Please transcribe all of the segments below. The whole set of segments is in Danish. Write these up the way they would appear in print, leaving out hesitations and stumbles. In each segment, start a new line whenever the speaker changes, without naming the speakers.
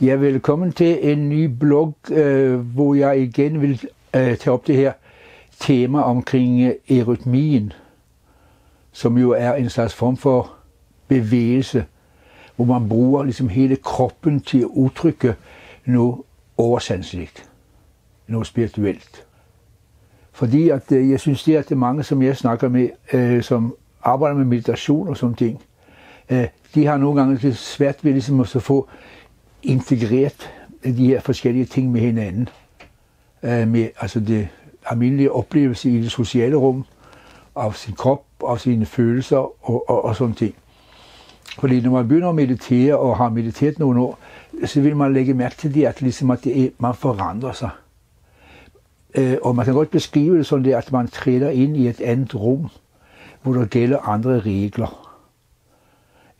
Ja, velkommen til en ny blog, hvor jeg igen vil tage op det her tema omkring eurytmien, som jo er en slags form for bevægelse, hvor man bruger ligesom hele kroppen til at udtrykke noget oversanseligt, noget spirituelt. Fordi at jeg synes, det er mange, som jeg snakker med, som arbejder med meditation og sådan ting, de har nogle gange lidt svært ved ligesom at få integreret de her forskellige ting med hinanden. Med altså det almindelige oplevelse i det sociale rum, af sin krop, og sine følelser og sådan ting. Fordi når man begynder at meditere og har mediteret nogle år, så vil man lægge mærke til det, at, ligesom at man forandrer sig. Og man kan godt beskrive det sådan, at man træder ind i et andet rum, hvor der gælder andre regler,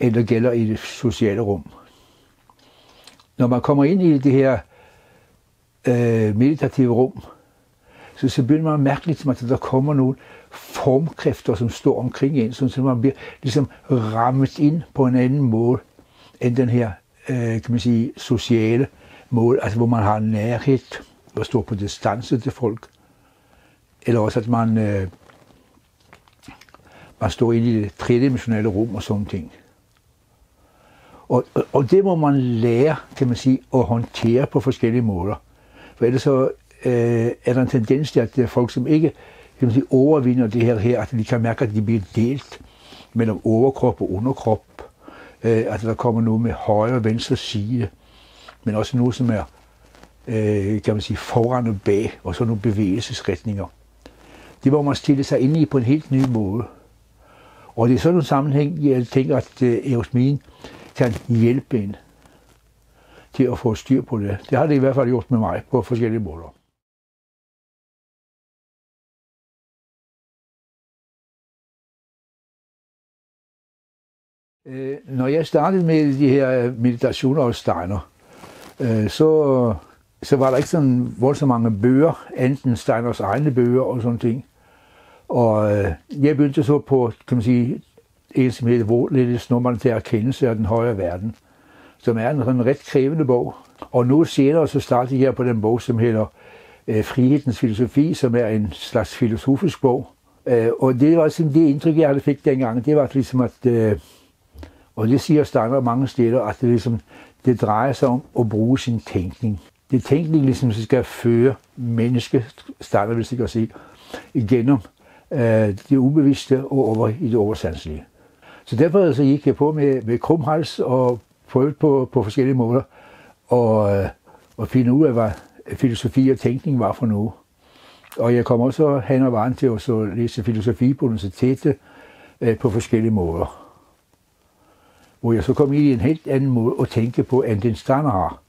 end der gælder i det sociale rum. Når man kommer ind i det her meditative rum, så begynder man at mærke lidt, at der kommer nogle formkræfter, som står omkring en, så man bliver ligesom rammet ind på en anden måde, end den her kan man sige, sociale måde, altså hvor man har nærhed og står på distance til folk, eller også at man står inde i det tredimensionelle rum og sådan ting. Og det må man lære, kan man sige, at håndtere på forskellige måder. For ellers så er der en tendens til, at det er folk, som ikke kan man sige, overvinder det her, at de kan mærke, at de bliver delt mellem overkrop og underkrop. At der kommer noget med højre og venstre side, men også noget, som er kan man sige, foran og bag, og så nogle bevægelsesretninger. Det må man stille sig ind i på en helt ny måde. Og det er sådan en sammenhæng, jeg tænker, at eurytmien kan hjælpe en til at få styr på det. Det har det i hvert fald gjort med mig på forskellige måder. Når jeg startede med de her meditationer hos Steiner, så var der ikke sådan voldsomt mange bøger, enten Steiners egne bøger og sådan ting. Og jeg begyndte så på, kan man sige, en som hedder Hvorledes når man til erkendelse af den højere verden, som er en ret krævende bog. Og nu senere så startede jeg på den bog, som hedder Frihedens filosofi, som er en slags filosofisk bog. Og det var sådan det indtryk, jeg havde fik dengang, det var ligesom at, og det siger Steiner mange steder, at det drejer sig om at bruge sin tænkning. Det er tænkning, ligesom skal føre mennesket, Steiner vil sikkert sige, igennem det ubevidste og over i det oversanselige. Så derfor så gik jeg på med krumhals og prøvede på forskellige måder at finde ud af, hvad filosofi og tænkning var for noget. Og jeg kom også hen ad vejen til at læse filosofi på universitetet på forskellige måder. Hvor jeg så kom ind i en helt anden måde at tænke på, end den Steiner har.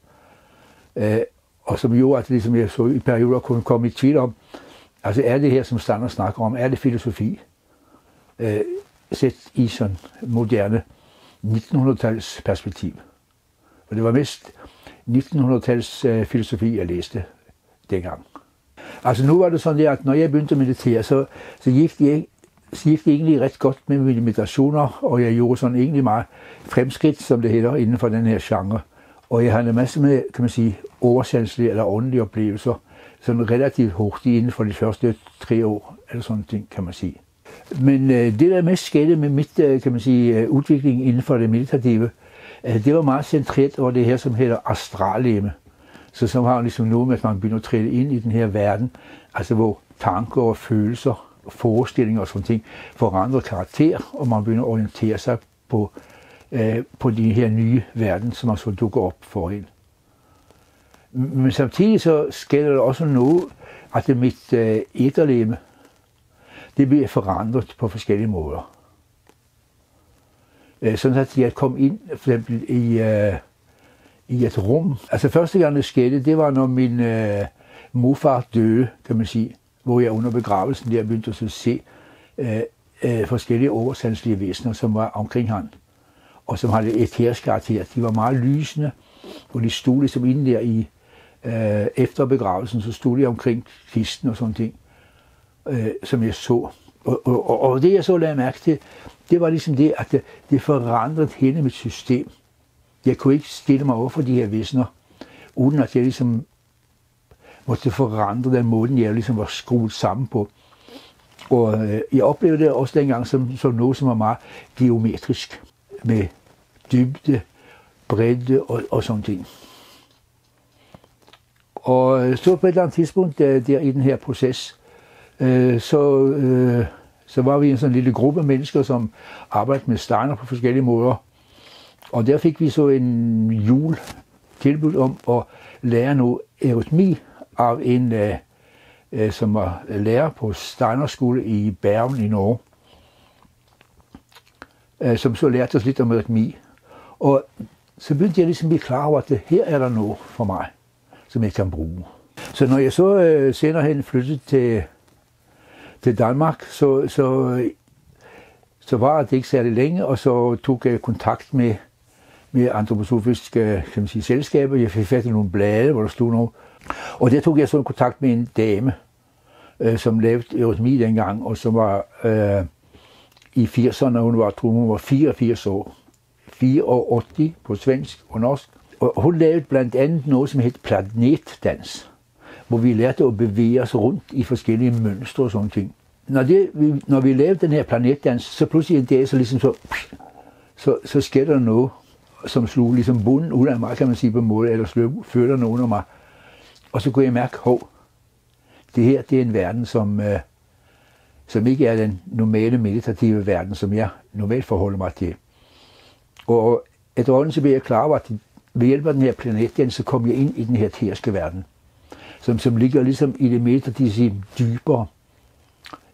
Og som gjorde, at ligesom jeg så i perioder kunne komme i tvivl om, altså er det her, som Steiner snakker om, er det filosofi? Set i sådan moderne 1900-tals perspektiv. Og det var mest 1900-tals filosofi, jeg læste dengang. Altså nu var det sådan, at når jeg begyndte at meditere, så gik det egentlig ret godt med mine meditationer, og jeg gjorde sådan egentlig meget fremskridt, som det hedder, inden for den her genre. Og jeg havde en masse med, kan man sige, oversanselige eller åndelige oplevelser, sådan relativt hurtigt inden for de første 3 år, eller sådan ting, kan man sige. Men det, der mest skete med mit, kan man sige, udvikling inden for det meditative, det var meget centreret over det her, som hedder astralleme. Så som har ligesom noget med, at man begynder at træde ind i den her verden, altså hvor tanker og følelser, forestillinger og sådan ting forandrer karakter, og man begynder at orientere sig på de her nye verden, som så dukker op for en. Men samtidig så sker der også noget, at det mit æterleme, det bliver forandret på forskellige måder. Sådan at jeg kom ind for eksempel i et rum. Altså første gang det skete, det var når min morfar døde, kan man sige, hvor jeg under begravelsen der begyndte at se forskellige oversanselige væsener, som var omkring ham, og som havde et æterskarakter. De var meget lysende, og de stod ligesom inde der i efter begravelsen, så stod de omkring kisten og sådan ting, som jeg så. Og det jeg så lagde mærke til, det var ligesom det, at det forandrede hele mit system. Jeg kunne ikke stille mig over for de her væsener uden at jeg ligesom måtte forandre den måde, jeg ligesom var skruet sammen på. Og jeg oplevede det også dengang som noget, som var meget geometrisk, med dybde, bredde og sådan ting. Og så på et eller andet tidspunkt der i den her proces, så var vi en sådan lille gruppe mennesker, som arbejdede med Steiner på forskellige måder. Og der fik vi så en tilbud om at lære noget eurytmi af en, som var lærer på Steiners skole i Bergen i Norge, som så lærte os lidt om eurytmi. Og så begyndte jeg ligesom at blive klar over, at her er der noget for mig, som jeg kan bruge. Så når jeg så senere hen flyttede til Danmark, så var det ikke særlig længe, og så tog jeg kontakt med antroposofiske, kan man sige, selskaber. Jeg fik fat i nogle blade, hvor der stod noget. Og der tog jeg så kontakt med en dame, som lavede eurytmi dengang, og som var i 80'erne, hun var 84 år. 84 på svensk og norsk. Og hun lavede blandt andet noget, som hed planetdans, hvor vi lærte at bevæge os rundt i forskellige mønstre og sådan ting. Når vi lavede den her planetdans, så pludselig en dag, så skete der noget, som slog ligesom bunden ud af mig, kan man sige på en måde, eller slog fødderne under mig. Og så kunne jeg mærke, det her, det er en verden, som ikke er den normale meditative verden, som jeg normalt forholder mig til. Og efterhånden så blev jeg klar over, at ved hjælp af den her planetdans, så kom jeg ind i den her eteriske verden, som ligger ligesom i det meditative dybere.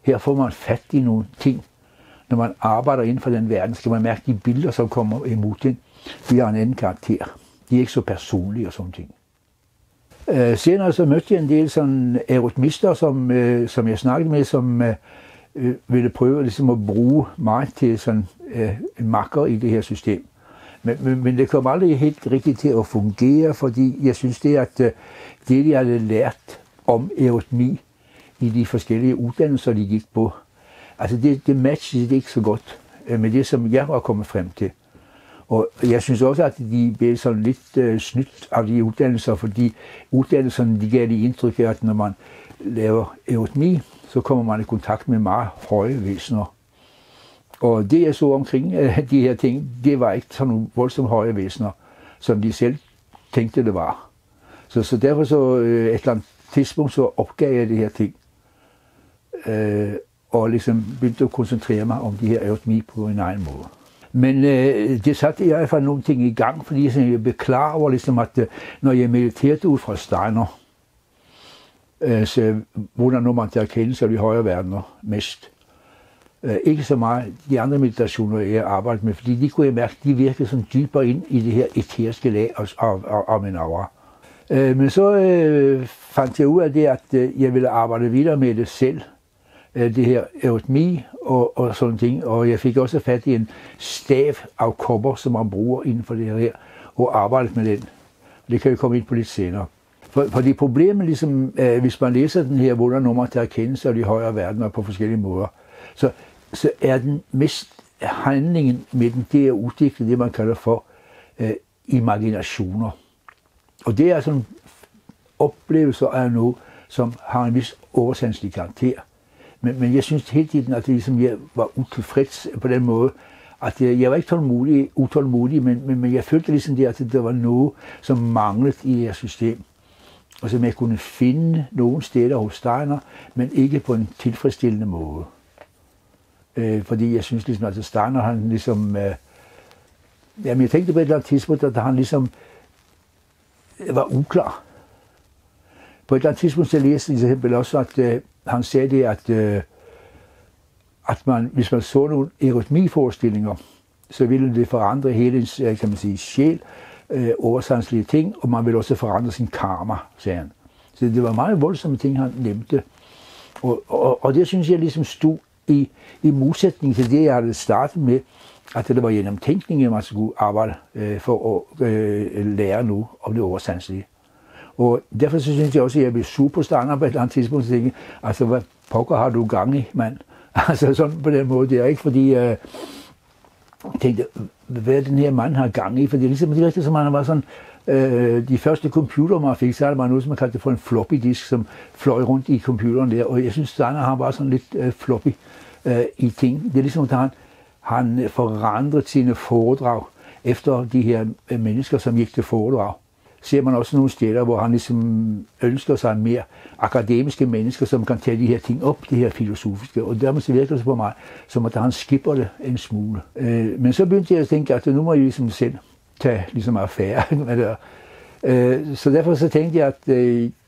Her får man fat i nogle ting. Når man arbejder inden for den verden, skal man mærke de billeder, som kommer imod den. De har en anden karakter. De er ikke så personlige og sådan ting. Senere så mødte jeg en del sådan eurytmister, som jeg snakkede med, som ville prøve ligesom at bruge mig til sådan en makker i det her system. Men det kom aldrig helt rigtigt til at fungere, fordi jeg synes det, at det, jeg havde lært om eurytmi i de forskellige uddannelser, de gik på, altså det matchede ikke så godt med det, som jeg var kommet frem til. Og jeg synes også, at de blev sådan lidt snydt af de uddannelser, fordi uddannelserne de gav det indtryk af, at når man laver eurytmi, så kommer man i kontakt med meget høje væsener. Og det jeg så omkring de her ting, det var ikke sådan nogle voldsomt høje væsener, som de selv tænkte det var. Så derfor så et eller andet tidspunkt så opgav jeg det her ting. Og ligesom begyndte at koncentrere mig om de her eurytmi på en egen måde. Men det satte i hvert fald nogle ting i gang, fordi jeg blev klar over, ligesom, at når jeg mediterede ud fra Steiner, så hvordan når man til erkendelse af de højere verdener mest. Ikke så meget de andre meditationer, jeg arbejdede med, fordi de kunne jeg mærke, de virkede sådan dybere ind i det her eteriske lag af min aura. Men så fandt jeg ud af det, at jeg ville arbejde videre med det selv, det her eurytmi og sådan ting. Og jeg fik også fat i en stav af kopper, som man bruger inden for det her, og arbejdet med den. Det kan vi komme ind på lidt senere. For det problemet, ligesom, hvis man læser den her wundernummer til erkendelse af de højere verdener på forskellige måder, så er den mest handlingen med den, det er at udvikle det, man kalder for imaginationer. Og det er sådan oplevelser af noget, som har en vis oversandselig karakter. Men jeg synes hele tiden, at det ligesom, jeg var utilfreds på den måde, at jeg var ikke utålmodig, men jeg følte ligesom det, at der var noget, som manglede i det her system. Og som jeg kunne finde nogle steder hos Steiner, men ikke på en tilfredsstillende måde. Fordi jeg synes ligesom, at Steiner, han ligesom... Jamen jeg tænkte på et eller andet tidspunkt, at han ligesom var uklar. På et eller andet tidspunkt, så læste jeg simpelthen også, at han sagde det, at man, hvis man så nogle eurytmi-forestillinger, så ville det forandre hele ens, kan man sige, sjæl, oversandslige ting, og man ville også forandre sin karma, sagde han. Så det var meget voldsomme ting, han nævnte. Og det synes jeg ligesom stod i modsætning til det, jeg havde startet med, at det var gennem tænkningen, man skulle arbejde for at lære nu om det oversandslige. Og derfor så synes jeg også, at jeg blev super Steiner på et eller andet tidspunkt, og tænkte, altså hvad pokker har du gang i, mand? Altså sådan på den måde der, ikke? Fordi jeg tænkte, hvad er den her mand har gang i? For det er ligesom, som han var sådan De første computere, man fik, så er der noget, som man kaldte for en floppy disk, som fløj rundt i computeren der. Og jeg synes, Steiner har bare sådan lidt floppy i ting. Det er ligesom, at han forandret sine foredrag efter de her mennesker, som gik til foredrag. Ser man også nogle steder, hvor han ligesom ønsker sig mere akademiske mennesker, som kan tage de her ting op, de her filosofiske. Og dermed så virker det på mig, som at han skipper det en smule. Men så begyndte jeg at tænke, at nu må jeg ligesom selv tage ligesom affære med det. Så derfor så tænkte jeg, at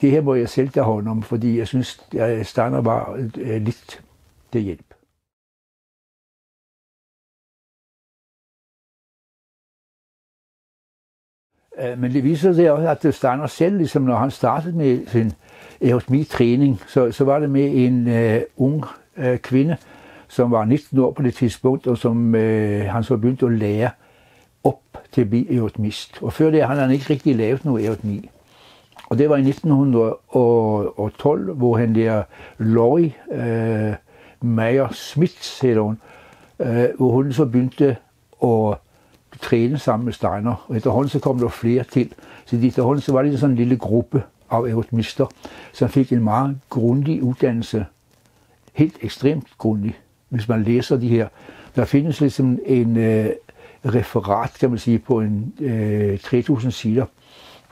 det her må jeg selv tage hånd om, fordi jeg synes, at Steiner var lidt til hjælp. Men det viser sig også, at Steiner selv, ligesom når han startede med sin eurytmi-træning, så var det med en ung kvinde, som var 19 år på det tidspunkt, og som han så begyndte at lære op til at blive eurytmist. Og før det havde han ikke rigtig lavet noget eurytmi. Og det var i 1912, hvor han der Laurie Mayer-Smith, hedder hun, hvor hun så begyndte at træne sammen med Steiner, og efterhånden så kom der flere til. Så efterhånden så var det sådan en lille gruppe af eurytmister, som fik en meget grundig uddannelse. Helt ekstremt grundig, hvis man læser de her. Der findes ligesom en referat, kan man sige, på en 3000 sider,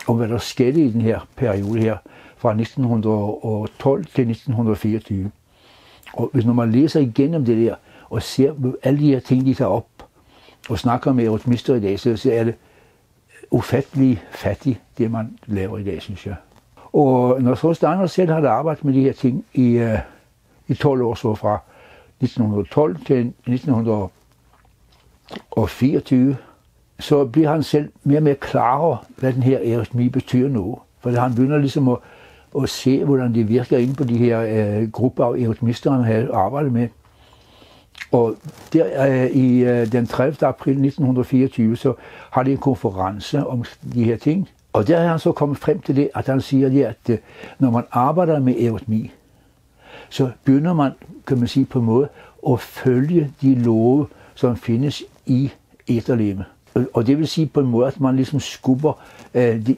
om hvad der skete i den her periode her, fra 1912 til 1924. Og hvis man læser igennem det der, og ser alle de her ting, de tager op, og snakker med eurytmister i dag, så er det ufattelig fattigt, det man laver i dag, synes jeg. Og når så Steiner selv havde arbejdet med de her ting i 12 år, så fra 1912 til 1924, så bliver han selv mere og mere klar over, hvad den her eurytmi betyder nu. For han begynder ligesom at se, hvordan det virker inde på de her grupper af eurytmister, han havde arbejdet med. Og der i den 30. april 1924, så har de en konference om de her ting. Og der er han så kommet frem til det, at han siger, at når man arbejder med eurytmi, så begynder man, kan man sige på en måde, at følge de love, som findes i æterlegeme. Og det vil sige på en måde, at man ligesom skubber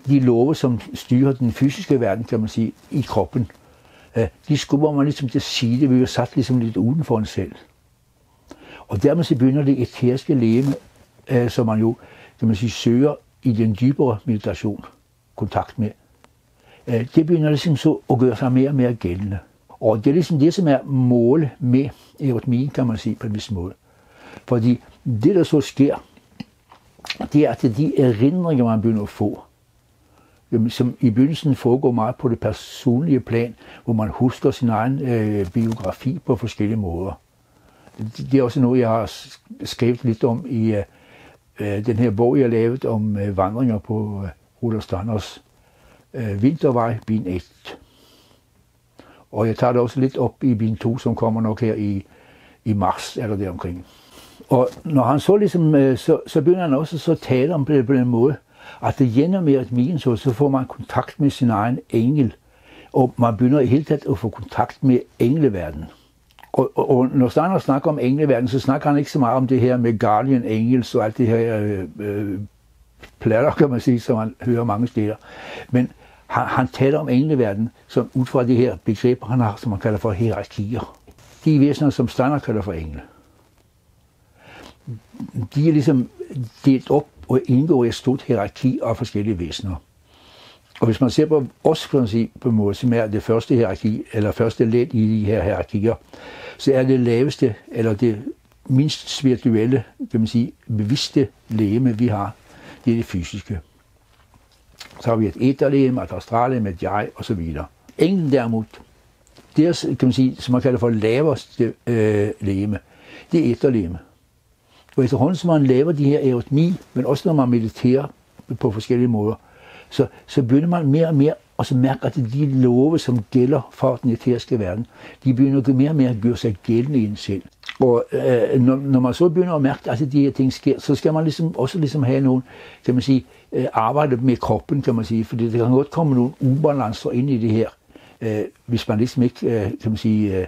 de love, som styrer den fysiske verden, kan man sige, i kroppen. De skubber man ligesom til side, vi er sat ligesom lidt uden for en selv. Og dermed så begynder det æteriske legeme, som man jo, kan man sige, søger i den dybere meditation, kontakt med. Det begynder ligesom så at gøre sig mere og mere gældende. Og det er ligesom det, som er målet med eurytmien, kan man sige på en vis måde. Fordi det, der så sker, det er, at de erindringer, man begynder at få, som i begyndelsen foregår meget på det personlige plan, hvor man husker sin egen biografi på forskellige måder. Det er også noget, jeg har skrevet lidt om i den her bog, jeg har lavet om vandringer på Rudolf Steiners Vintervej, bind 1. Og jeg tager det også lidt op i bind 2, som kommer nok her i mars, eller der omkring. Og når han så ligesom, så begynder han også så at tale om det på den måde, at det gælder med eurytmien, så får man kontakt med sin egen engel, og man begynder i hele taget at få kontakt med engleverdenen. Og når Steiner snakker om engleverdenen, så snakker han ikke så meget om det her med guardian angels og alt det her platter, kan man sige, som man hører mange steder. Men han taler om engleverdenen som ud fra det her begreb, han har, som man kalder for hierarkier. De væsener, som Steiner kalder for engle. De er ligesom delt op og indgår i et stort hierarki af forskellige væsener. Og hvis man ser på os, kan man sige, på en måde, som er det første hierarki, eller første led i de her hierarkier, så er det laveste, eller det mindst spirituelle, kan man sige, bevidste legeme, vi har, det er det fysiske. Så har vi et æterlegeme, et astrallegeme, et jeg, osv. Englen derimod, det er, kan man sige, som man kalder for laveste legeme, det er æterlegeme. Og efterhånden, som man laver de her eurytmi, men også når man mediterer på forskellige måder, så begynder man mere og mere at så mærke, at de love, som gælder for den æteriske verden, de begynder mere og mere at gøre sig gældende i en selv. Og når man så begynder at mærke, at de her ting sker, så skal man også have nogen, kan man sige, arbejde med kroppen, kan man sige, fordi der kan godt komme nogle ubalancer ind i det her, hvis man ligesom ikke, kan man sige,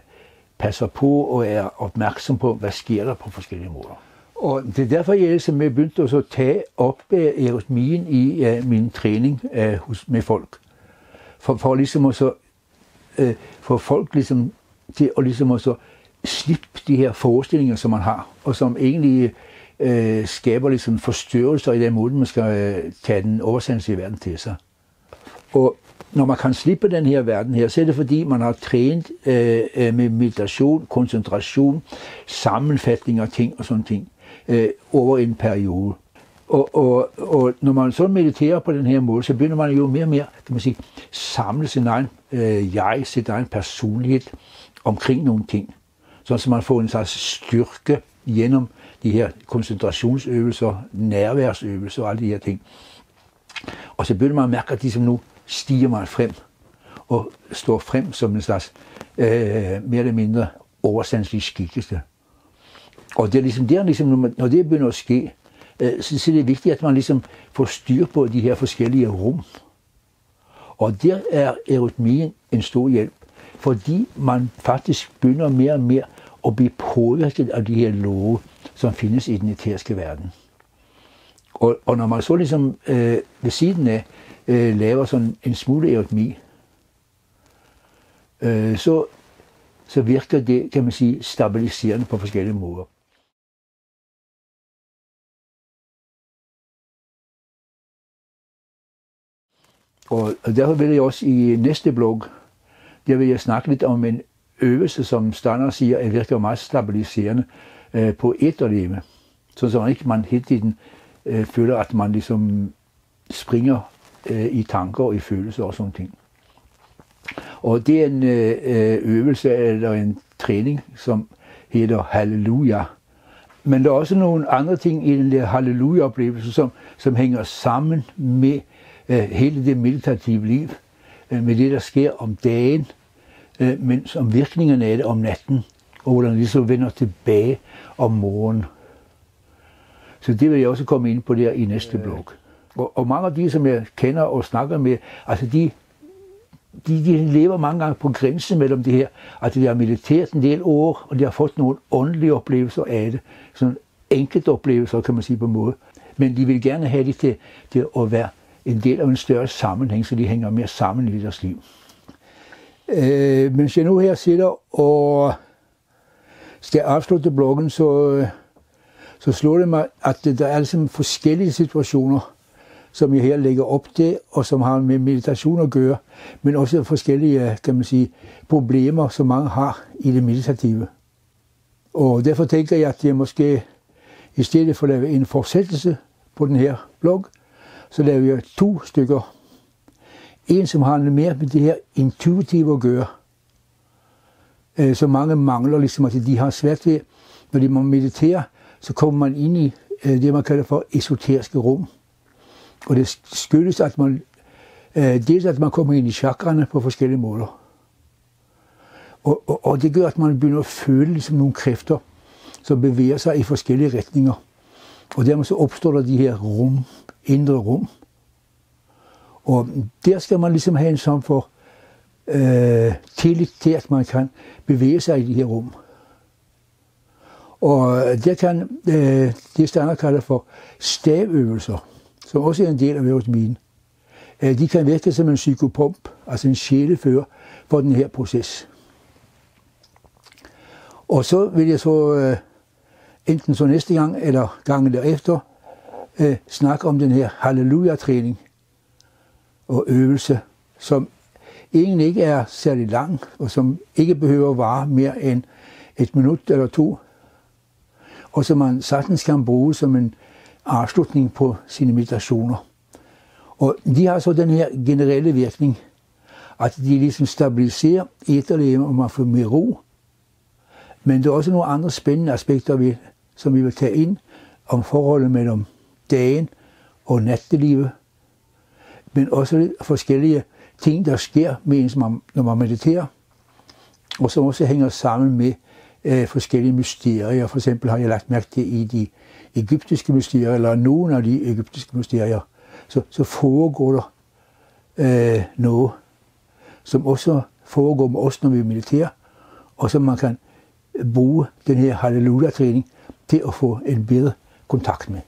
passer på og er opmærksom på, hvad sker der på forskellige måder. Og det er derfor, jeg ligesom begyndte at tage op eurytmien i min træning med folk. For ligesom at få folk ligesom til at ligesom at slippe de her forestillinger, som man har, og som egentlig skaber ligesom forstyrrelser i den måde, man skal tage den oversanselige verden til sig. Og når man kan slippe den her verden her, så er det fordi, man har trænet med meditation, koncentration, sammenfatning af ting og sådan ting over en periode. Og når man så mediterer på den her måde, så begynder man jo mere og mere, kan man sige, samle sin egen sin egen personlighed omkring nogle ting. Så man får en slags styrke gennem de her koncentrationsøvelser, nærværsøvelser og alle de her ting. Og så begynder man at mærke, at nu stiger man frem og står frem som en slags mere eller mindre oversanselig skikkelse. Og det er ligesom, når det begynder at ske, så er det vigtigt, at man ligesom får styr på de her forskellige rum. Og der er eurytmien en stor hjælp, fordi man faktisk begynder mere og mere at blive påvirket af de her love, som findes i den eteriske verden. Og når man så ligesom ved siden af laver sådan en smule eurytmi, så virker det, kan man sige, stabiliserende på forskellige måder. Og derfor vil jeg også i næste blog, der vil jeg snakke lidt om en øvelse, som Steiner siger, virker meget stabiliserende på etterleve. Så man ikke hele tiden føler, at man ligesom springer i tanker og i følelser og sådan ting. Og det er en øvelse eller en træning, som hedder halleluja. Men der er også nogle andre ting i den der halleluja-oplevelse, som hænger sammen med hele det meditative liv, med det, der sker om dagen, men om virkningerne af det om natten, og hvordan det så vender tilbage om morgenen. Så det vil jeg også komme ind på der i næste blog. Og mange af de, som jeg kender og snakker med, altså de lever mange gange på grænsen mellem det her, at de har mediteret en del år, og de har fået nogle åndelige oplevelser af det, sådan enkelte oplevelser, kan man sige på en måde. Men de vil gerne have det til at være en del af en større sammenhæng, så de hænger mere sammen i deres liv. Mens jeg nu her sidder og skal afslutte bloggen, så slår det mig, at der er altså forskellige situationer, som jeg her lægger op til, og som har med meditation at gøre, men også forskellige, kan man sige, problemer, som mange har i det meditative. Og derfor tænker jeg, at jeg måske, i stedet for at lave en fortsættelse på den her blog, så laver jeg 2 stykker. En, som handler mere med det her intuitive at gøre, så mange mangler, ligesom at de har svært ved, når de må meditere, så kommer man ind i det, man kalder for esoteriske rum. Og det skyldes, at man dels at man kommer ind i chakraerne på forskellige måder. Og det gør, at man begynder at føle ligesom nogle kræfter, som bevæger sig i forskellige retninger. Og dermed så opstår der de her rum, indre rum. Og der skal man ligesom have en sådan for tillid til, at man kan bevæge sig i de her rum. Og der kan det Steiner kalder for stavøvelser, som også er en del af eurytmien. De kan virke som en psykopomp, altså en sjælefører for den her proces. Og så vil jeg så enten så næste gang eller gangen derefter snakke om den her halleluja-træning og øvelse, som egentlig ikke er særlig lang, og som ikke behøver at vare mere end 1 minut eller 2, og som man sagtens kan bruge som en afslutning på sine meditationer. Og de har så den her generelle virkning, at de ligesom stabiliserer etterleven, og man får mere ro. Men der er også nogle andre spændende aspekter, som vi vil tage ind om forholdet mellem dagen og nattelivet, men også forskellige ting, der sker med ens, når man mediterer, og som også hænger sammen med forskellige mysterier. For eksempel har jeg lagt mærke til i de egyptiske mysterier, eller nogle af de egyptiske mysterier, så foregår der noget, som også foregår med os, når vi mediterer, og som man kan bruge den her halleluja-træning til at få en bedre kontakt med.